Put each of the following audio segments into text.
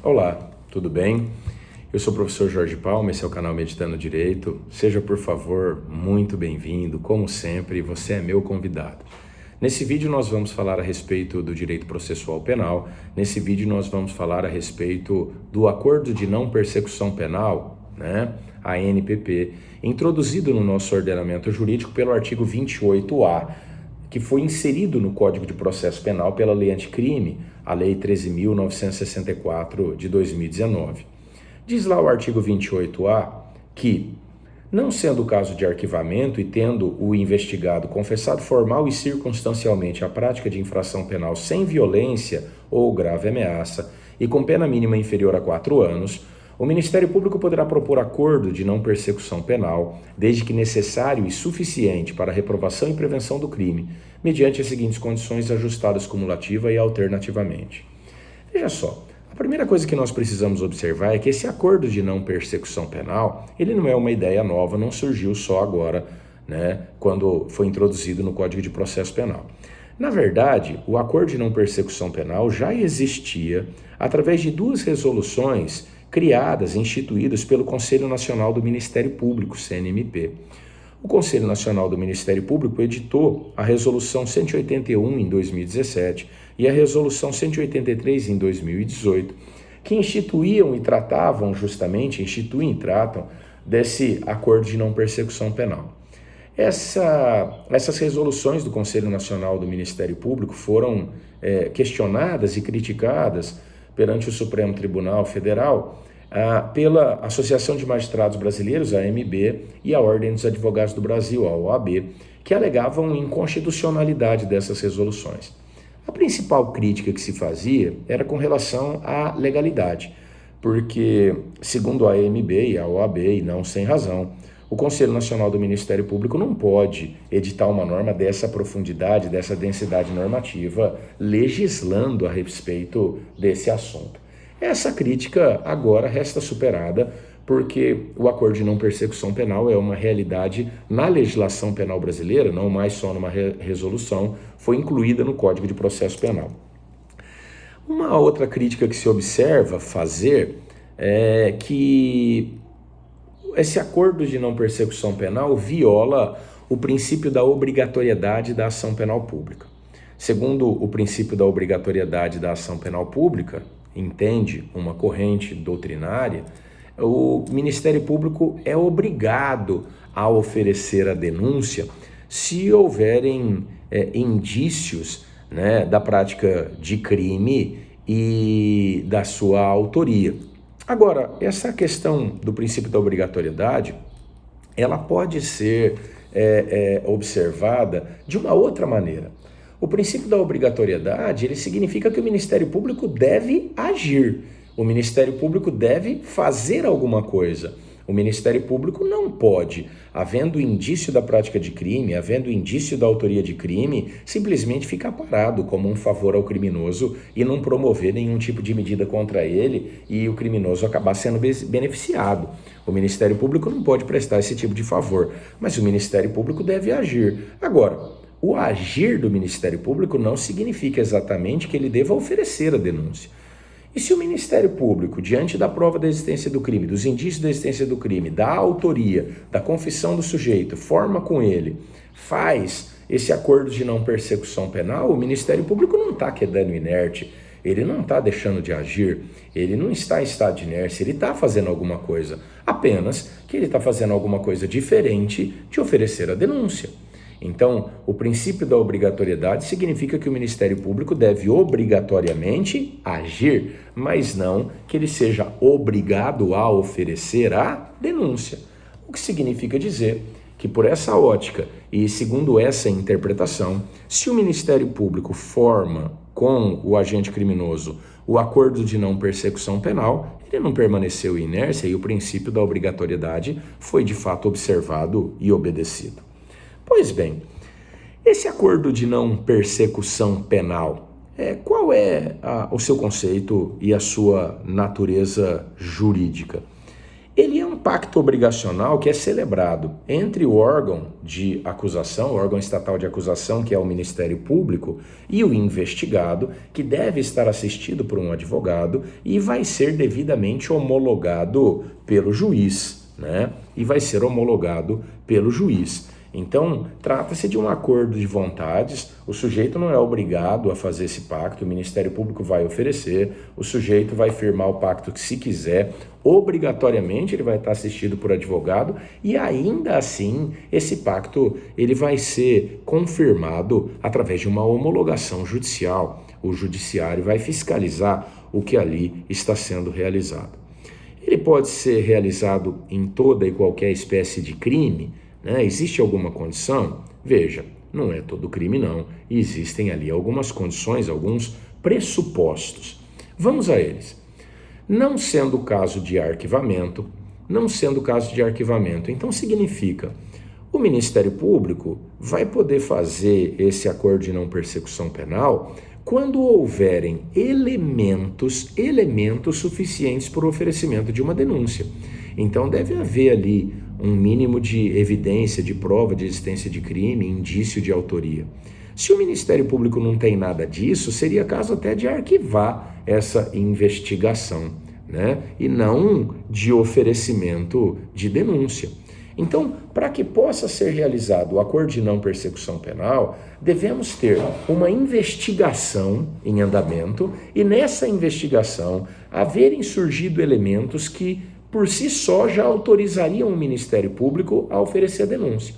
Olá, tudo bem? Eu sou o professor Jorge Palma, esse é o canal Meditando Direito. Seja, por favor, muito bem-vindo. Como sempre, você é meu convidado. Nesse vídeo nós vamos falar a respeito do direito processual penal. Nesse vídeo nós vamos falar a respeito do Acordo de Não Persecução Penal, ANPP, introduzido no nosso ordenamento jurídico pelo artigo 28A, que foi inserido no Código de Processo Penal pela Lei Anticrime, a Lei 13.964 de 2019. Diz lá o artigo 28A que, não sendo o caso de arquivamento e tendo o investigado confessado formal e circunstancialmente a prática de infração penal sem violência ou grave ameaça e com pena mínima inferior a 4 anos, o Ministério Público poderá propor acordo de não persecução penal, desde que necessário e suficiente para a reprovação e prevenção do crime, mediante as seguintes condições ajustadas cumulativa e alternativamente. Veja só, a primeira coisa que nós precisamos observar é que esse acordo de não persecução penal, ele não é uma ideia nova, não surgiu só agora, quando foi introduzido no Código de Processo Penal. Na verdade, o acordo de não persecução penal já existia através de duas resoluções criadas, instituídas pelo Conselho Nacional do Ministério Público, CNMP. O Conselho Nacional do Ministério Público editou a Resolução 181 em 2017 e a Resolução 183 em 2018, que instituíam e tratavam justamente, instituem e tratam desse acordo de não persecução penal. Essas resoluções do Conselho Nacional do Ministério Público foram questionadas e criticadas perante o Supremo Tribunal Federal pela Associação de Magistrados Brasileiros, a AMB, e a Ordem dos Advogados do Brasil, a OAB, que alegavam inconstitucionalidade dessas resoluções. A principal crítica que se fazia era com relação à legalidade, porque, segundo a AMB e a OAB, e não sem razão, o Conselho Nacional do Ministério Público não pode editar uma norma dessa profundidade, dessa densidade normativa, legislando a respeito desse assunto. Essa crítica agora resta superada, porque o acordo de não persecução penal é uma realidade na legislação penal brasileira, não mais só numa resolução, foi incluída no Código de Processo Penal. Uma outra crítica que se observa fazer é que esse acordo de não persecução penal viola o princípio da obrigatoriedade da ação penal pública. Segundo o princípio da obrigatoriedade da ação penal pública, entende uma corrente doutrinária, o Ministério Público é obrigado a oferecer a denúncia se houverem indícios da prática de crime e da sua autoria. Agora, essa questão do princípio da obrigatoriedade, ela pode ser observada de uma outra maneira. O princípio da obrigatoriedade, ele significa que o Ministério Público deve agir, o Ministério Público deve fazer alguma coisa. O Ministério Público não pode, havendo indício da prática de crime, havendo indício da autoria de crime, simplesmente ficar parado como um favor ao criminoso e não promover nenhum tipo de medida contra ele e o criminoso acabar sendo beneficiado. O Ministério Público não pode prestar esse tipo de favor, mas o Ministério Público deve agir. Agora, o agir do Ministério Público não significa exatamente que ele deva oferecer a denúncia. E se o Ministério Público, diante da prova da existência do crime, dos indícios da existência do crime, da autoria, da confissão do sujeito, forma com ele, faz esse acordo de não persecução penal, o Ministério Público não está quedando inerte, ele não está deixando de agir, ele não está em estado de inércia, ele está fazendo alguma coisa, apenas que ele está fazendo alguma coisa diferente de oferecer a denúncia. Então, o princípio da obrigatoriedade significa que o Ministério Público deve obrigatoriamente agir, mas não que ele seja obrigado a oferecer a denúncia. O que significa dizer que, por essa ótica e segundo essa interpretação, se o Ministério Público forma com o agente criminoso o acordo de não persecução penal, ele não permaneceu em inércia e o princípio da obrigatoriedade foi de fato observado e obedecido. Pois bem, esse acordo de não persecução penal, qual é o seu conceito e a sua natureza jurídica? Ele é um pacto obrigacional que é celebrado entre o órgão de acusação, o órgão estatal de acusação, que é o Ministério Público, e o investigado, que deve estar assistido por um advogado e vai ser devidamente homologado pelo juiz, né? E vai ser homologado pelo juiz. Então, trata-se de um acordo de vontades, o sujeito não é obrigado a fazer esse pacto, o Ministério Público vai oferecer, o sujeito vai firmar o pacto que se quiser, obrigatoriamente ele vai estar assistido por advogado e ainda assim esse pacto ele vai ser confirmado através de uma homologação judicial. O judiciário vai fiscalizar o que ali está sendo realizado. Ele pode ser realizado em toda e qualquer espécie de crime, né? Existe alguma condição? Veja, não é todo crime não, existem ali algumas condições, alguns pressupostos. Vamos a eles. Não sendo o caso de arquivamento, então significa o Ministério Público vai poder fazer esse acordo de não persecução penal quando houverem elementos suficientes para o oferecimento de uma denúncia. Então deve haver ali um mínimo de evidência, de prova de existência de crime, indício de autoria. Se o Ministério Público não tem nada disso, seria caso até de arquivar essa investigação, né? E não de oferecimento de denúncia. Então, para que possa ser realizado o acordo de não persecução penal, devemos ter uma investigação em andamento e nessa investigação haverem surgido elementos que por si só já autorizariam o Ministério Público a oferecer a denúncia.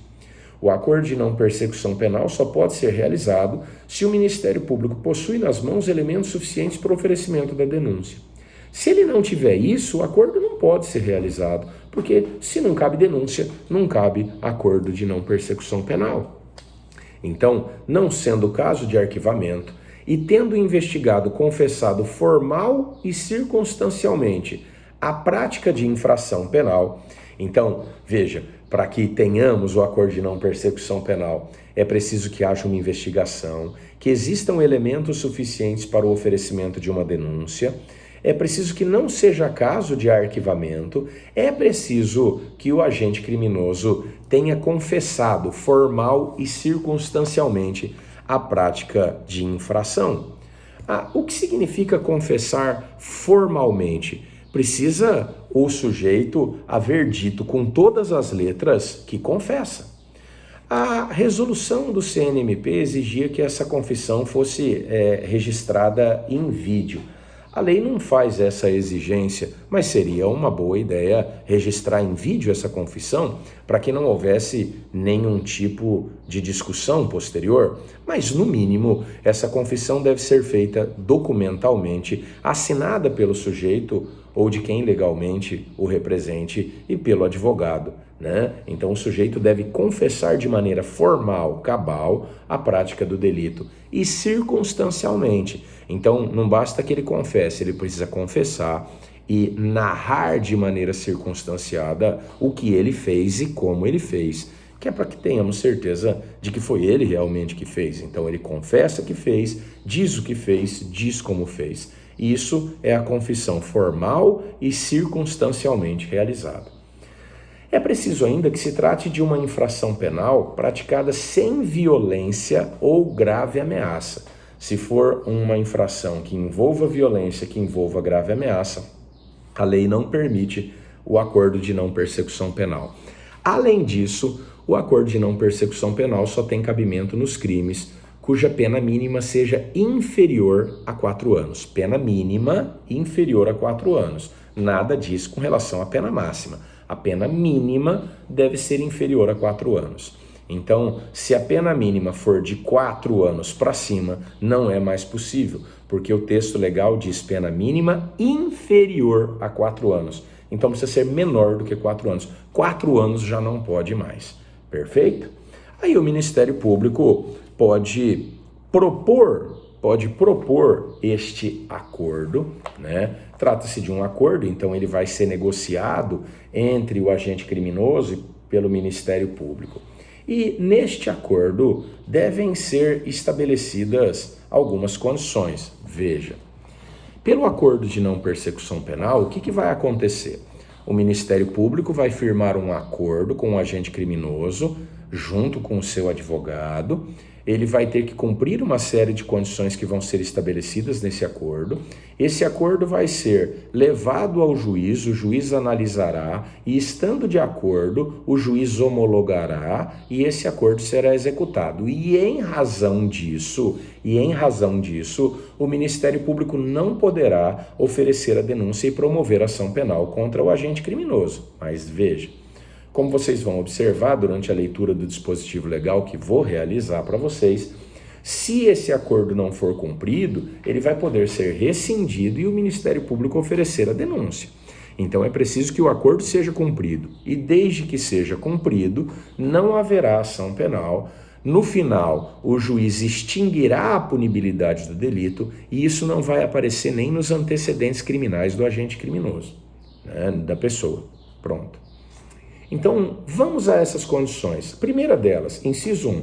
O acordo de não persecução penal só pode ser realizado se o Ministério Público possui nas mãos elementos suficientes para o oferecimento da denúncia. Se ele não tiver isso, o acordo não pode ser realizado, porque se não cabe denúncia, não cabe acordo de não persecução penal. Então, não sendo o caso de arquivamento e tendo o investigado confessado formal e circunstancialmente a prática de infração penal. Então, veja, para que tenhamos o acordo de não persecução penal, é preciso que haja uma investigação, que existam elementos suficientes para o oferecimento de uma denúncia, é preciso que não seja caso de arquivamento, é preciso que o agente criminoso tenha confessado formal e circunstancialmente a prática de infração. O que significa confessar formalmente? Precisa o sujeito haver dito com todas as letras que confessa. A resolução do CNMP exigia que essa confissão fosse registrada em vídeo. A lei não faz essa exigência, mas seria uma boa ideia registrar em vídeo essa confissão para que não houvesse nenhum tipo de discussão posterior, mas no mínimo essa confissão deve ser feita documentalmente, assinada pelo sujeito ou de quem legalmente o represente e pelo advogado, né? Então o sujeito deve confessar de maneira formal, cabal, a prática do delito e circunstancialmente. Então não basta que ele confesse, ele precisa confessar e narrar de maneira circunstanciada o que ele fez e como ele fez, que é para que tenhamos certeza de que foi ele realmente que fez. Então ele confessa que fez, diz o que fez, diz como fez. Isso é a confissão formal e circunstancialmente realizada. É preciso ainda que se trate de uma infração penal praticada sem violência ou grave ameaça. Se for uma infração que envolva violência, que envolva grave ameaça, a lei não permite o acordo de não persecução penal. Além disso, o acordo de não persecução penal só tem cabimento nos crimes cuja pena mínima seja inferior a 4 anos. Pena mínima inferior a 4 anos. Nada disso com relação à pena máxima. A pena mínima deve ser inferior a 4 anos. Então, se a pena mínima for de 4 anos para cima, não é mais possível, porque o texto legal diz pena mínima inferior a 4 anos. Então, precisa ser menor do que 4 anos. 4 anos já não pode mais. Perfeito? Aí o Ministério Público pode propor este acordo, né? Trata-se de um acordo, então ele vai ser negociado entre o agente criminoso e pelo Ministério Público. E neste acordo devem ser estabelecidas algumas condições. Veja, pelo acordo de não persecução penal, o que vai acontecer? O Ministério Público vai firmar um acordo com o agente criminoso, junto com o seu advogado. Ele vai ter que cumprir uma série de condições que vão ser estabelecidas nesse acordo. Esse acordo vai ser levado ao juiz, o juiz analisará e, estando de acordo, o juiz homologará e esse acordo será executado. E em razão disso, o Ministério Público não poderá oferecer a denúncia e promover ação penal contra o agente criminoso. Mas veja, como vocês vão observar durante a leitura do dispositivo legal que vou realizar para vocês, se esse acordo não for cumprido, ele vai poder ser rescindido e o Ministério Público oferecer a denúncia. Então é preciso que o acordo seja cumprido e desde que seja cumprido, não haverá ação penal. No final, o juiz extinguirá a punibilidade do delito e isso não vai aparecer nem nos antecedentes criminais do agente criminoso, né, da pessoa. Pronto. Então, vamos a essas condições. Primeira delas, inciso 1,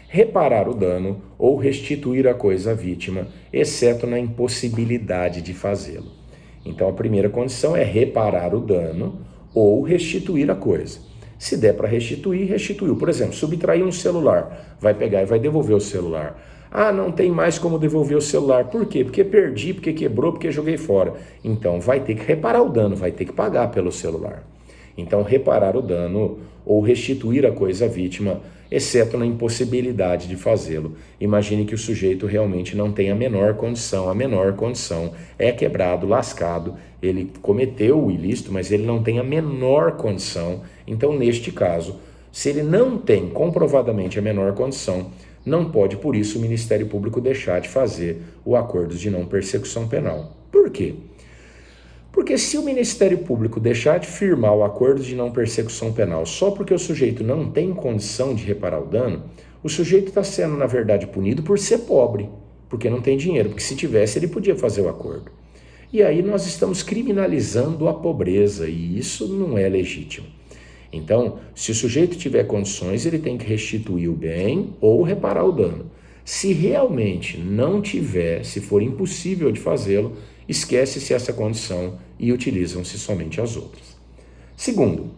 reparar o dano ou restituir a coisa à vítima, exceto na impossibilidade de fazê-lo. Então, a primeira condição é reparar o dano ou restituir a coisa. Se der para restituir, restituiu. Por exemplo, subtrair um celular, vai pegar e vai devolver o celular. Ah, não tem mais como devolver o celular. Por quê? Porque perdi, porque quebrou, porque joguei fora. Então, vai ter que reparar o dano, vai ter que pagar pelo celular. Então, reparar o dano ou restituir a coisa à vítima, exceto na impossibilidade de fazê-lo. Imagine que o sujeito realmente não tem a menor condição é quebrado, lascado, ele cometeu o ilícito, mas ele não tem a menor condição. Então, neste caso, se ele não tem comprovadamente a menor condição, não pode, por isso, o Ministério Público deixar de fazer o acordo de não persecução penal. Por quê? Porque se o Ministério Público deixar de firmar o acordo de não persecução penal só porque o sujeito não tem condição de reparar o dano, o sujeito está sendo, na verdade, punido por ser pobre, porque não tem dinheiro, porque se tivesse ele podia fazer o acordo. E aí nós estamos criminalizando a pobreza e isso não é legítimo. Então, se o sujeito tiver condições, ele tem que restituir o bem ou reparar o dano. Se realmente não tiver, se for impossível de fazê-lo, esquece-se essa condição e utilizam-se somente as outras. Segundo,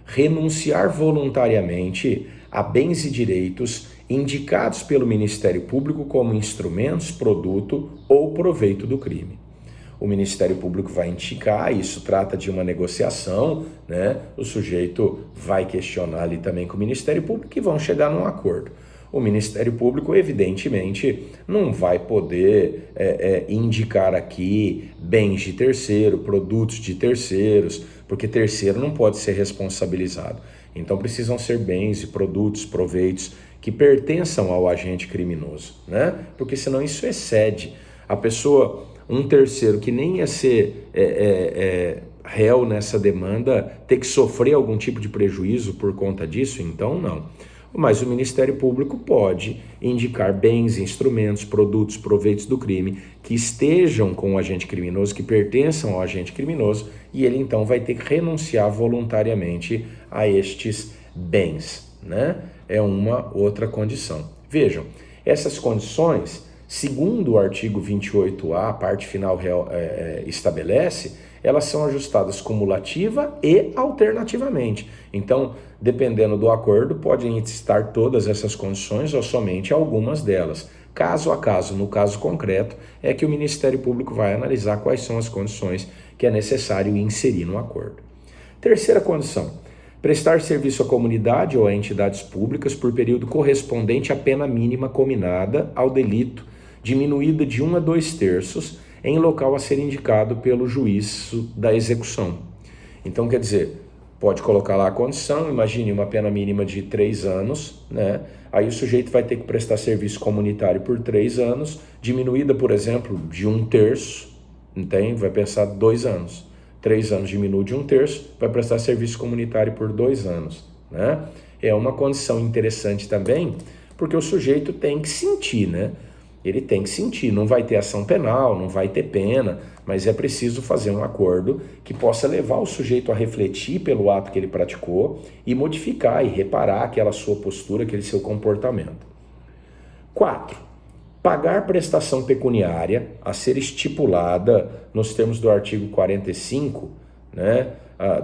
renunciar voluntariamente a bens e direitos indicados pelo Ministério Público como instrumentos, produto ou proveito do crime. O Ministério Público vai indicar, isso trata de uma negociação, né? O sujeito vai questionar ali também com o Ministério Público e vão chegar num acordo. O Ministério Público, evidentemente, não vai poder indicar aqui bens de terceiro, produtos de terceiros, porque terceiro não pode ser responsabilizado. Então precisam ser bens e produtos, proveitos que pertençam ao agente criminoso, né? Porque senão isso excede. A pessoa, um terceiro que nem ia ser réu nessa demanda, ter que sofrer algum tipo de prejuízo por conta disso, então não. Mas o Ministério Público pode indicar bens, instrumentos, produtos, proveitos do crime que estejam com o agente criminoso, que pertençam ao agente criminoso, e ele então vai ter que renunciar voluntariamente a estes bens, né? É uma outra condição. Vejam, essas condições, segundo o artigo 28A, a parte final estabelece, elas são ajustadas cumulativa e alternativamente. Então, dependendo do acordo, podem estar todas essas condições ou somente algumas delas. Caso a caso, no caso concreto, é que o Ministério Público vai analisar quais são as condições que é necessário inserir no acordo. Terceira condição, prestar serviço à comunidade ou a entidades públicas por período correspondente à pena mínima cominada ao delito, diminuída de 1 a 2/3, em local a ser indicado pelo juiz da execução. Então, quer dizer, pode colocar lá a condição, imagine uma pena mínima de 3 anos, né? Aí o sujeito vai ter que prestar serviço comunitário por 3 anos, diminuída, por exemplo, de 1/3, entende? Vai pensar 2 anos. 3 anos diminui de 1/3, vai prestar serviço comunitário por 2 anos, né? É uma condição interessante também, porque o sujeito tem que sentir, né? Ele tem que sentir, não vai ter ação penal, não vai ter pena, mas é preciso fazer um acordo que possa levar o sujeito a refletir pelo ato que ele praticou e modificar e reparar aquela sua postura, aquele seu comportamento. 4. Pagar prestação pecuniária a ser estipulada nos termos do artigo 45, né,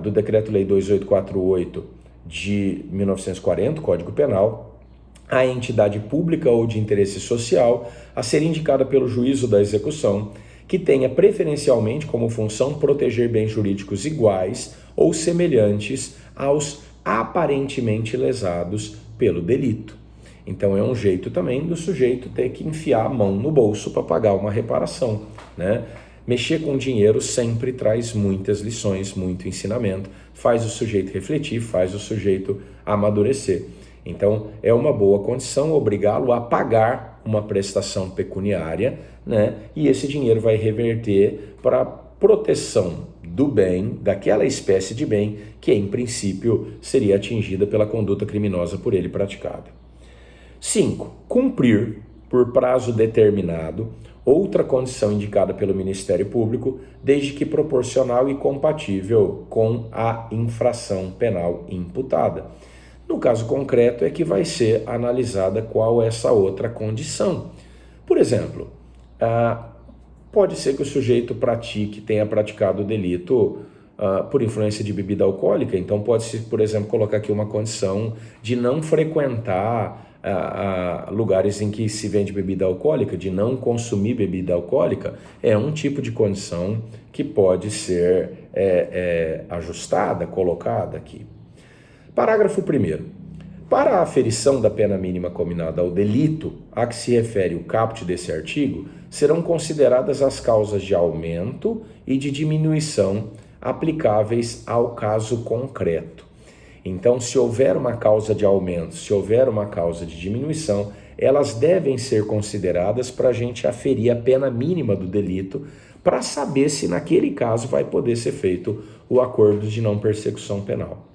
do Decreto-Lei 2848 de 1940, Código Penal, a entidade pública ou de interesse social a ser indicada pelo juízo da execução, que tenha preferencialmente como função proteger bens jurídicos iguais ou semelhantes aos aparentemente lesados pelo delito. Então é um jeito também do sujeito ter que enfiar a mão no bolso para pagar uma reparação, né? Mexer com dinheiro sempre traz muitas lições, muito ensinamento, faz o sujeito refletir, faz o sujeito amadurecer. Então é uma boa condição obrigá-lo a pagar uma prestação pecuniária, né? E esse dinheiro vai reverter para proteção do bem, daquela espécie de bem que em princípio seria atingida pela conduta criminosa por ele praticada. 5. Cumprir, por prazo determinado, outra condição indicada pelo Ministério Público, desde que proporcional e compatível com a infração penal imputada. No caso concreto é que vai ser analisada qual é essa outra condição. Por exemplo, pode ser que o sujeito tenha praticado o delito por influência de bebida alcoólica, então pode-se, por exemplo, colocar aqui uma condição de não frequentar lugares em que se vende bebida alcoólica, de não consumir bebida alcoólica, é um tipo de condição que pode ser ajustada, colocada aqui. Parágrafo 1º. Para a aferição da pena mínima combinada ao delito a que se refere o caput desse artigo, serão consideradas as causas de aumento e de diminuição aplicáveis ao caso concreto. Então, se houver uma causa de aumento, se houver uma causa de diminuição, elas devem ser consideradas para a gente aferir a pena mínima do delito, para saber se naquele caso vai poder ser feito o acordo de não persecução penal.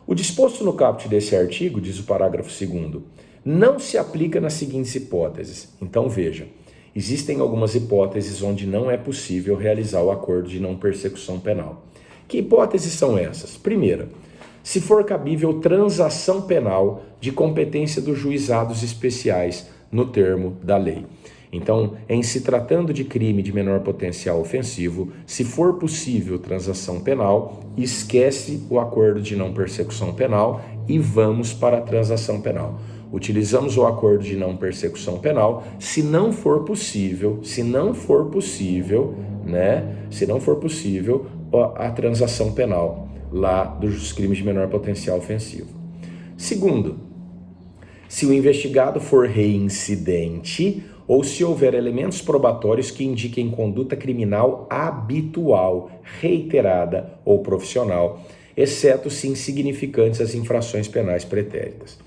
O disposto no caput desse artigo, diz o parágrafo 2º, não se aplica nas seguintes hipóteses. Então veja, existem algumas hipóteses onde não é possível realizar o acordo de não persecução penal. Que hipóteses são essas? Primeira, se for cabível transação penal de competência dos juizados especiais no termo da lei. Então, em se tratando de crime de menor potencial ofensivo, se for possível transação penal, esquece o acordo de não persecução penal e vamos para a transação penal. Utilizamos o acordo de não persecução penal, se não for possível, a transação penal lá dos crimes de menor potencial ofensivo. Segundo, se o investigado for reincidente ou se houver elementos probatórios que indiquem conduta criminal habitual, reiterada ou profissional, exceto se insignificantes as infrações penais pretéritas.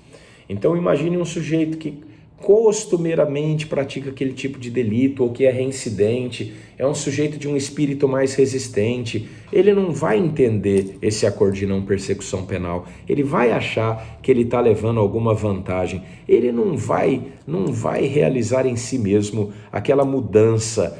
Então imagine um sujeito que costumeiramente pratica aquele tipo de delito ou que é reincidente, é um sujeito de um espírito mais resistente, ele não vai entender esse acordo de não persecução penal, ele vai achar que ele está levando alguma vantagem, ele não vai realizar em si mesmo aquela mudança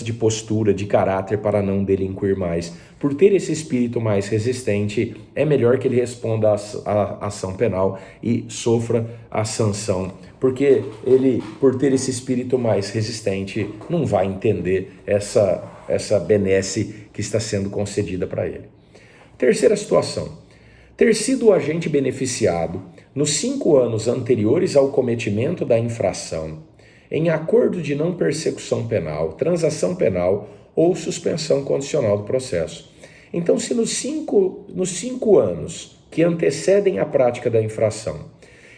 de postura, de caráter para não delinquir mais. Por ter esse espírito mais resistente, é melhor que ele responda à ação penal e sofra a sanção, porque ele, por ter esse espírito mais resistente, não vai entender essa benesse que está sendo concedida para ele. Terceira situação, ter sido o agente beneficiado nos 5 anos anteriores ao cometimento da infração, em acordo de não persecução penal, transação penal ou suspensão condicional do processo. Então, se nos 5 anos que antecedem a prática da infração,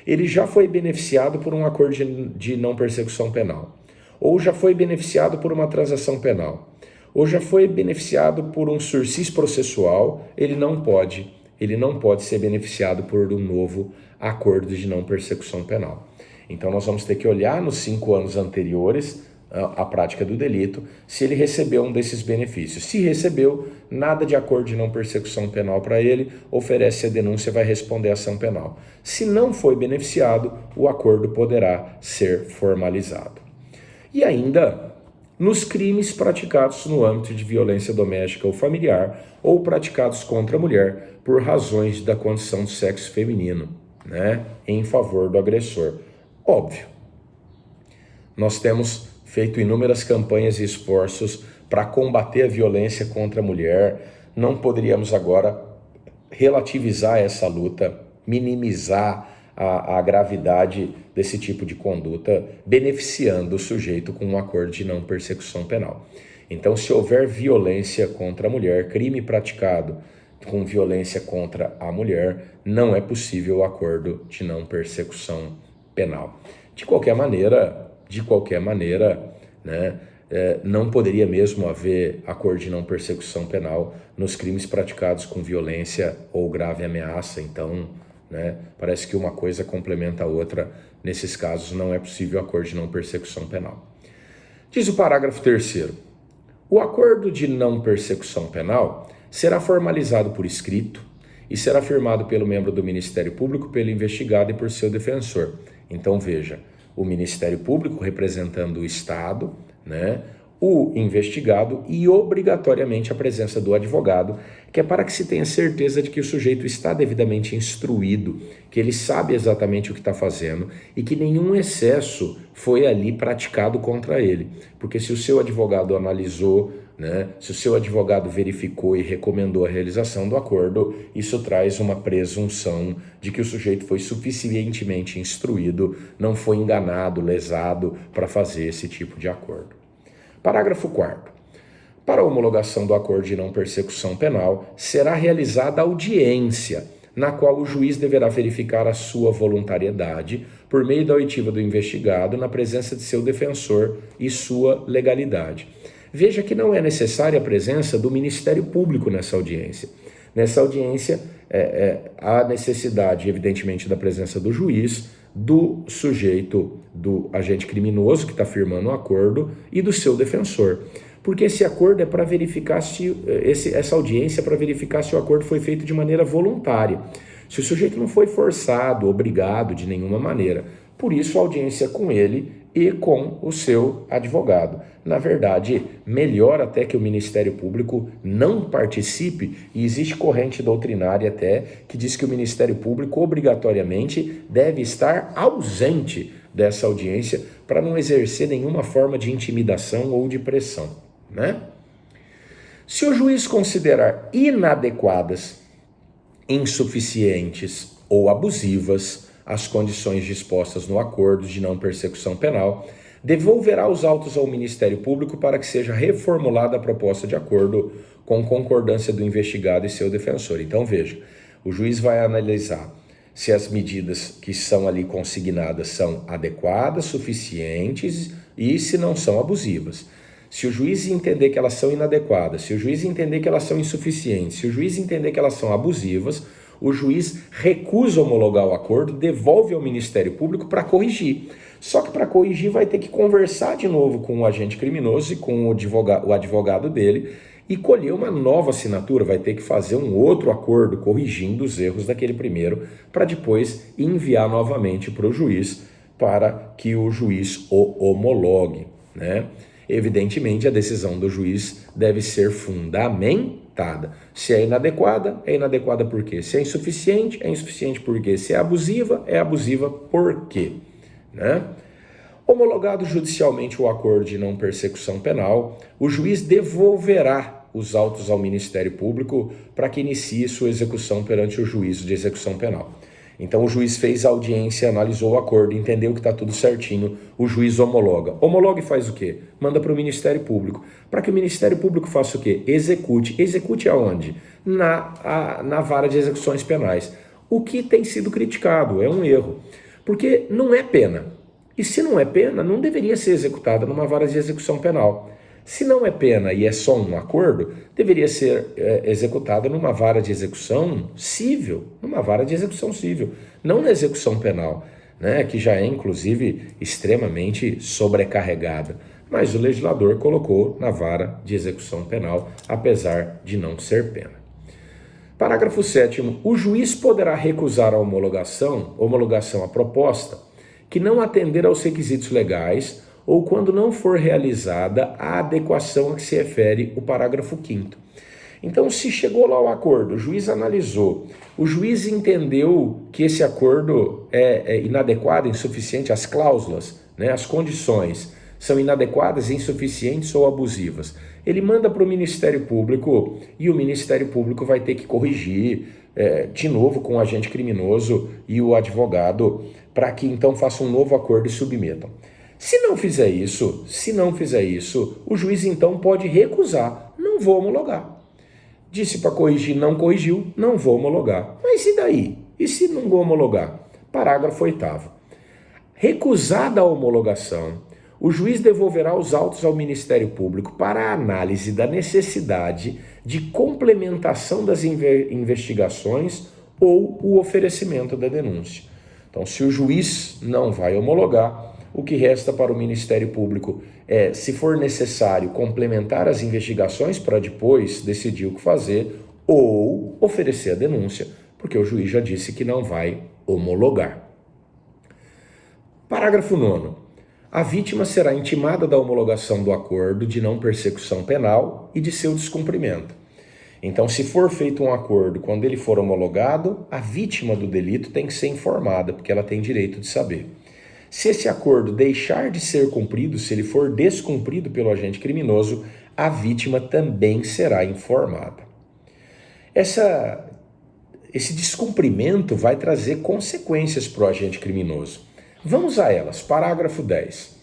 ele já foi beneficiado por um acordo de não persecução penal, ou já foi beneficiado por uma transação penal, ou já foi beneficiado por um sursis processual, ele não pode ser beneficiado por um novo acordo de não persecução penal. Então nós vamos ter que olhar nos 5 anos anteriores à prática do delito, se ele recebeu um desses benefícios. Se recebeu, nada de acordo de não persecução penal para ele, oferece a denúncia, vai responder a ação penal. Se não foi beneficiado, o acordo poderá ser formalizado. E ainda, nos crimes praticados no âmbito de violência doméstica ou familiar, ou praticados contra a mulher por razões da condição do sexo feminino, em favor do agressor. Óbvio, nós temos feito inúmeras campanhas e esforços para combater a violência contra a mulher, não poderíamos agora relativizar essa luta, minimizar a gravidade desse tipo de conduta, beneficiando o sujeito com um acordo de não persecução penal. Então, se houver violência contra a mulher, crime praticado com violência contra a mulher, não é possível o acordo de não persecução penal. De qualquer maneira, né, não poderia mesmo haver acordo de não persecução penal nos crimes praticados com violência ou grave ameaça. Então, né, parece que uma coisa complementa a outra. Nesses casos, não é possível acordo de não persecução penal. Diz o parágrafo 3º. O acordo de não persecução penal será formalizado por escrito e será firmado pelo membro do Ministério Público, pelo investigado e por seu defensor. Então, veja, o Ministério Público representando o Estado, né, o investigado e obrigatoriamente a presença do advogado, que é para que se tenha certeza de que o sujeito está devidamente instruído, que ele sabe exatamente o que está fazendo e que nenhum excesso foi ali praticado contra ele. Porque se o seu advogado analisou, né, se o seu advogado verificou e recomendou a realização do acordo, isso traz uma presunção de que o sujeito foi suficientemente instruído, não foi enganado, lesado para fazer esse tipo de acordo. Parágrafo 4º. Para a homologação do acordo de não persecução penal, será realizada audiência, na qual o juiz deverá verificar a sua voluntariedade por meio da oitiva do investigado na presença de seu defensor e sua legalidade. Veja que não é necessária a presença do Ministério Público nessa audiência. Nessa audiência, há necessidade, evidentemente, da presença do juiz, do sujeito, do agente criminoso que está firmando o acordo e do seu defensor. Porque esse acordo é para verificar se, essa audiência é para verificar se o acordo foi feito de maneira voluntária. Se o sujeito não foi forçado, obrigado de nenhuma maneira. Por isso, a audiência com ele e com o seu advogado. Na verdade, melhor até que o Ministério Público não participe, e existe corrente doutrinária até que diz que o Ministério Público obrigatoriamente deve estar ausente dessa audiência para não exercer nenhuma forma de intimidação ou de pressão, né? Se o juiz considerar inadequadas, insuficientes ou abusivas as condições dispostas no acordo de não persecução penal, devolverá os autos ao Ministério Público para que seja reformulada a proposta de acordo com concordância do investigado e seu defensor. Então, veja, o juiz vai analisar se as medidas que são ali consignadas são adequadas, suficientes e se não são abusivas. Se o juiz entender que elas são inadequadas, se o juiz entender que elas são insuficientes, se o juiz entender que elas são abusivas, o juiz recusa homologar o acordo, devolve ao Ministério Público para corrigir. Só que para corrigir vai ter que conversar de novo com o agente criminoso e com o advogado dele e colher uma nova assinatura, vai ter que fazer um outro acordo corrigindo os erros daquele primeiro para depois enviar novamente para o juiz para que o juiz o homologue, né? Evidentemente, a decisão do juiz deve ser fundamentada. Se é inadequada por quê? Se é insuficiente por quê? Se é abusiva por quê? Né? Homologado judicialmente o acordo de não persecução penal, o juiz devolverá os autos ao Ministério Público para que inicie sua execução perante o juízo de execução penal. Então o juiz fez a audiência, analisou o acordo, entendeu que está tudo certinho, o juiz homologa. Homologa e faz o quê? Manda para o Ministério Público. Para que o Ministério Público faça o quê? Execute. Execute aonde? Na vara de execuções penais. O que tem sido criticado, é um erro. Porque não é pena. E se não é pena, não deveria ser executada numa vara de execução penal. Se não é pena e é só um acordo, deveria ser executada numa vara de execução civil, não na execução penal, né, que já é, inclusive, extremamente sobrecarregada. Mas o legislador colocou na vara de execução penal, apesar de não ser pena. Parágrafo 7º. O juiz poderá recusar a homologação à proposta que não atender aos requisitos legais ou quando não for realizada a adequação a que se refere o parágrafo 5º. Então, se chegou lá o acordo, o juiz analisou, o juiz entendeu que esse acordo é inadequado, insuficiente, as cláusulas, né, as condições são inadequadas, insuficientes ou abusivas. ele manda para o Ministério Público e o Ministério Público vai ter que corrigir de novo com o agente criminoso e o advogado para que então faça um novo acordo e submetam. Se não fizer isso, o juiz então pode recusar, não vou homologar. Disse para corrigir, não corrigiu, não vou homologar. Mas e daí? E se não vou homologar? Parágrafo 8º. Recusada a homologação, o juiz devolverá os autos ao Ministério Público para a análise da necessidade de complementação das investigações ou o oferecimento da denúncia. Então, se o juiz não vai homologar, o que resta para o Ministério Público é, se for necessário, complementar as investigações para depois decidir o que fazer ou oferecer a denúncia, porque o juiz já disse que não vai homologar. Parágrafo 9º. A vítima será intimada da homologação do acordo de não persecução penal e de seu descumprimento. Então, se for feito um acordo, quando ele for homologado, a vítima do delito tem que ser informada, porque ela tem direito de saber. Se esse acordo deixar de ser cumprido, se ele for descumprido pelo agente criminoso, a vítima também será informada. Esse descumprimento vai trazer consequências para o agente criminoso. Vamos a elas. Parágrafo 10.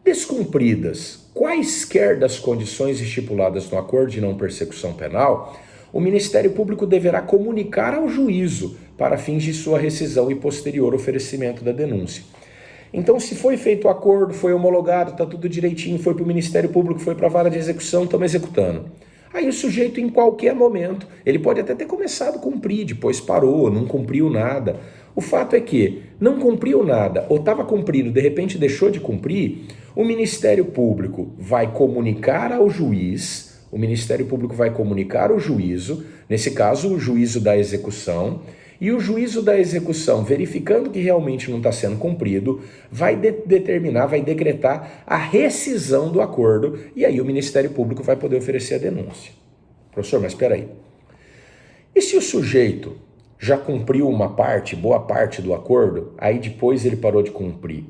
Descumpridas quaisquer das condições estipuladas no acordo de não persecução penal, o Ministério Público deverá comunicar ao juízo para fins de sua rescisão e posterior oferecimento da denúncia. Então, se foi feito o acordo, foi homologado, está tudo direitinho, foi para o Ministério Público, foi para a vara de execução, estamos executando. Aí o sujeito, em qualquer momento, ele pode até ter começado a cumprir, depois parou, não cumpriu nada. O fato é que não cumpriu nada ou estava cumprindo, de repente deixou de cumprir, o Ministério Público vai comunicar ao juiz, o Ministério Público vai comunicar o juízo, nesse caso o juízo da execução, e o juízo da execução, verificando que realmente não está sendo cumprido, vai determinar, vai decretar a rescisão do acordo, e aí o Ministério Público vai poder oferecer a denúncia. Professor, mas espera aí. E se o sujeito já cumpriu uma parte, boa parte do acordo, aí depois ele parou de cumprir?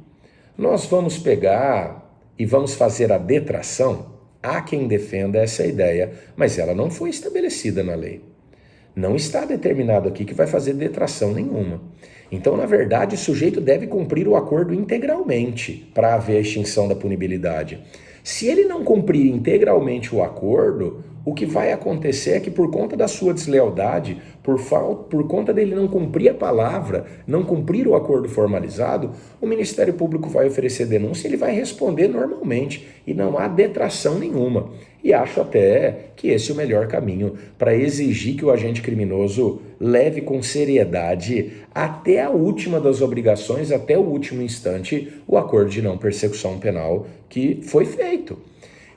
Nós vamos pegar e vamos fazer a detração? Há quem defenda essa ideia, mas ela não foi estabelecida na lei. Não está determinado aqui que vai fazer detração nenhuma. Então, na verdade, o sujeito deve cumprir o acordo integralmente para haver a extinção da punibilidade. Se ele não cumprir integralmente o acordo, o que vai acontecer é que por conta da sua deslealdade, por conta dele não cumprir a palavra, não cumprir o acordo formalizado, o Ministério Público vai oferecer denúncia e ele vai responder normalmente e não há detração nenhuma. E acho até que esse é o melhor caminho para exigir que o agente criminoso leve com seriedade até a última das obrigações, até o último instante, o acordo de não persecução penal que foi feito.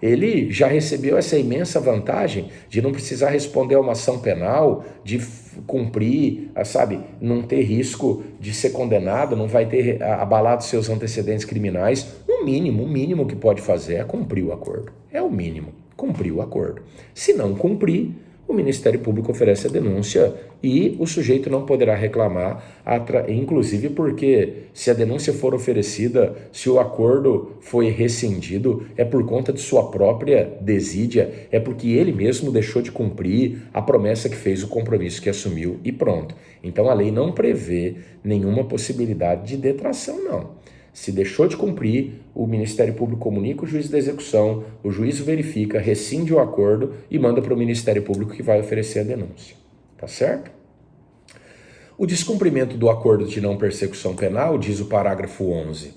Ele já recebeu essa imensa vantagem de não precisar responder a uma ação penal, de cumprir, sabe, não ter risco de ser condenado, não vai ter abalado seus antecedentes criminais. O mínimo que pode fazer é cumprir o acordo. É o mínimo, cumprir o acordo. Se não cumprir, o Ministério Público oferece a denúncia e o sujeito não poderá reclamar, inclusive porque se a denúncia for oferecida, se o acordo foi rescindido, é por conta de sua própria desídia, é porque ele mesmo deixou de cumprir a promessa que fez, o compromisso que assumiu e pronto. Então a lei não prevê nenhuma possibilidade de detração, não. Se deixou de cumprir, o Ministério Público comunica o juiz da execução, o juiz verifica, rescinde o acordo e manda para o Ministério Público que vai oferecer a denúncia. Tá certo? O descumprimento do acordo de não persecução penal, diz o parágrafo 11,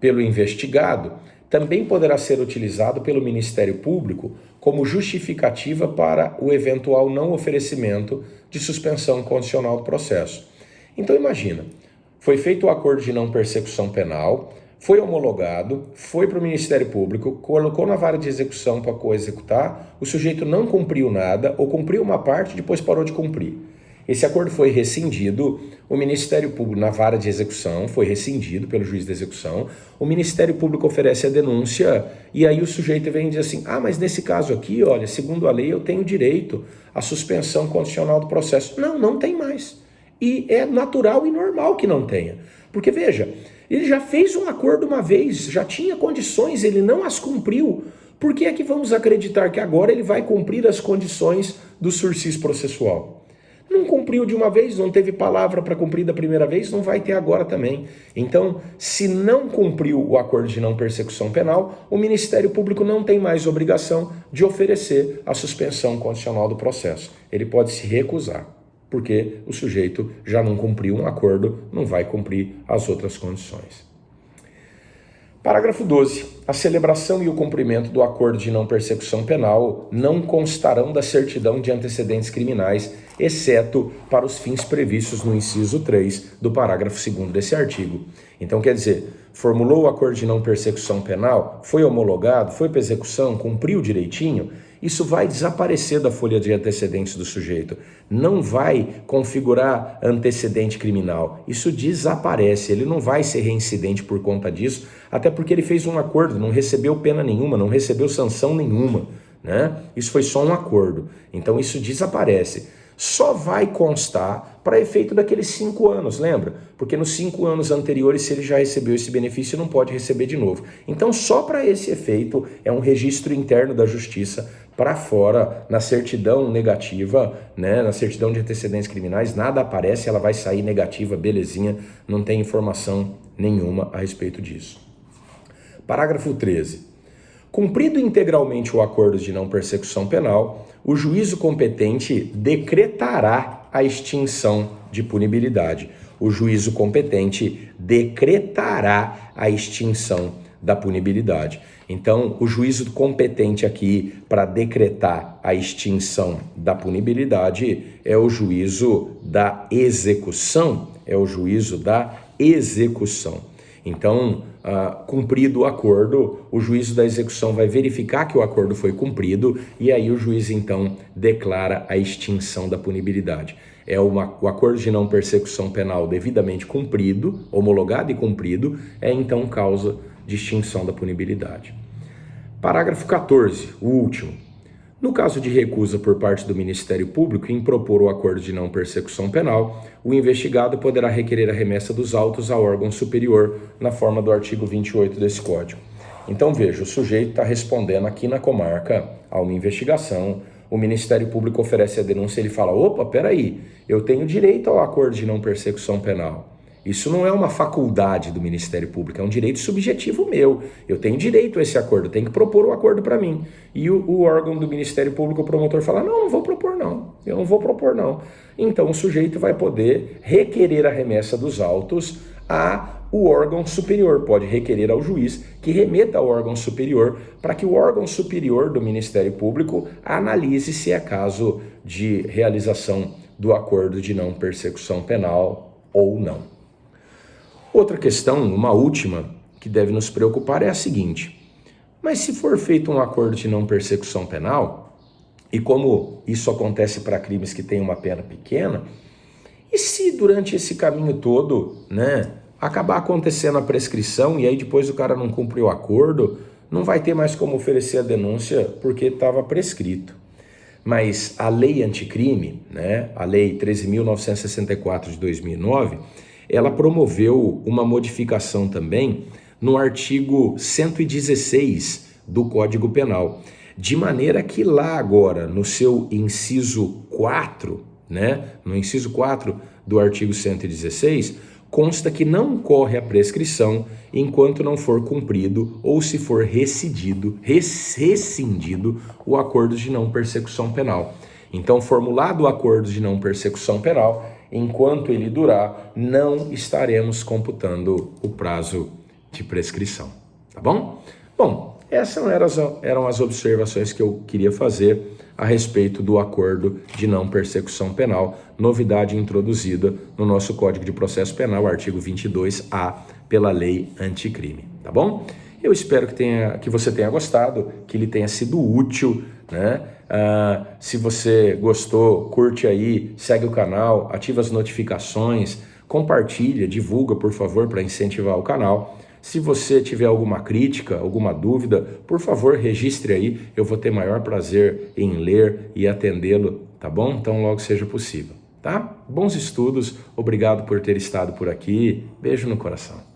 pelo investigado, também poderá ser utilizado pelo Ministério Público como justificativa para o eventual não oferecimento de suspensão condicional do processo. Então imagina, foi feito o acordo de não persecução penal, foi homologado, foi para o Ministério Público, colocou na vara de execução para coexecutar, o sujeito não cumpriu nada ou cumpriu uma parte e depois parou de cumprir. Esse acordo foi rescindido, o Ministério Público, na vara de execução, foi rescindido pelo juiz da execução, o Ministério Público oferece a denúncia e aí o sujeito vem e diz assim, mas nesse caso aqui, olha, segundo a lei eu tenho direito à suspensão condicional do processo. Não tem mais. E é natural e normal que não tenha. Porque, veja, ele já fez um acordo uma vez, já tinha condições, ele não as cumpriu. Por que é que vamos acreditar que agora ele vai cumprir as condições do sursis processual? Não cumpriu de uma vez, não teve palavra para cumprir da primeira vez, não vai ter agora também. Então, se não cumpriu o acordo de não persecução penal, o Ministério Público não tem mais obrigação de oferecer a suspensão condicional do processo. Ele pode se recusar, porque o sujeito já não cumpriu um acordo, não vai cumprir as outras condições. Parágrafo 12. A celebração e o cumprimento do acordo de não persecução penal não constarão da certidão de antecedentes criminais, exceto para os fins previstos no inciso 3 do parágrafo 2º desse artigo. Então, quer dizer, formulou o acordo de não persecução penal, foi homologado, foi para execução, cumpriu direitinho, isso vai desaparecer da folha de antecedentes do sujeito. Não vai configurar antecedente criminal. Isso desaparece. Ele não vai ser reincidente por conta disso, até porque ele fez um acordo, não recebeu pena nenhuma, não recebeu sanção nenhuma, né? Isso foi só um acordo. Então isso desaparece. Só vai constar para efeito daqueles 5 anos, lembra? Porque nos 5 anos anteriores, se ele já recebeu esse benefício, não pode receber de novo. Então, só para esse efeito, é um registro interno da Justiça para fora, na certidão negativa, né? Na certidão de antecedentes criminais, nada aparece, ela vai sair negativa, belezinha, não tem informação nenhuma a respeito disso. Parágrafo 13. Cumprido integralmente o acordo de não persecução penal, o juízo competente decretará a extinção de punibilidade. O juízo competente decretará a extinção da punibilidade. Então, o juízo competente aqui para decretar a extinção da punibilidade é o juízo da execução. É o juízo da execução. Então, cumprido o acordo, o juízo da execução vai verificar que o acordo foi cumprido e aí o juiz, então, declara a extinção da punibilidade. O acordo de não persecução penal devidamente cumprido, homologado e cumprido, é então causa de extinção da punibilidade. Parágrafo 14, o último. No caso de recusa por parte do Ministério Público em propor o acordo de não persecução penal, o investigado poderá requerer a remessa dos autos a órgão superior na forma do artigo 28 desse Código. Então veja, o sujeito está respondendo aqui na comarca a uma investigação, o Ministério Público oferece a denúncia, ele fala, opa, peraí, eu tenho direito ao acordo de não persecução penal. Isso não é uma faculdade do Ministério Público, é um direito subjetivo meu. Eu tenho direito a esse acordo, eu tenho que propor o acordo para mim. E o órgão do Ministério Público, o promotor, fala, não vou propor não, eu não vou propor não. Então o sujeito vai poder requerer a remessa dos autos ao órgão superior, pode requerer ao juiz que remeta ao órgão superior para que o órgão superior do Ministério Público analise se é caso de realização do acordo de não persecução penal ou não. Outra questão, uma última, que deve nos preocupar é a seguinte: mas se for feito um acordo de não persecução penal, e como isso acontece para crimes que têm uma pena pequena, e se durante esse caminho todo, né, acabar acontecendo a prescrição e aí depois o cara não cumpre o acordo, não vai ter mais como oferecer a denúncia porque estava prescrito. Mas a lei anticrime, né, a lei 13.964 de 2009, ela promoveu uma modificação também no artigo 116 do Código Penal, de maneira que lá agora, no seu inciso 4, né, no inciso 4 do artigo 116, consta que não corre a prescrição enquanto não for cumprido ou se for rescindido o acordo de não persecução penal. Então, formulado o acordo de não persecução penal, enquanto ele durar, não estaremos computando o prazo de prescrição, tá bom? Bom, essas eram as observações que eu queria fazer a respeito do acordo de não persecução penal, novidade introduzida no nosso Código de Processo Penal, artigo 22A, pela lei anticrime, tá bom? Eu espero que você tenha gostado, que ele tenha sido útil, né? Se você gostou, curte aí, segue o canal, ativa as notificações, compartilha, divulga, por favor, para incentivar o canal. Se você tiver alguma crítica, alguma dúvida, por favor, registre aí, eu vou ter maior prazer em ler e atendê-lo, tá bom? Então logo seja possível, tá? Bons estudos, obrigado por ter estado por aqui, beijo no coração.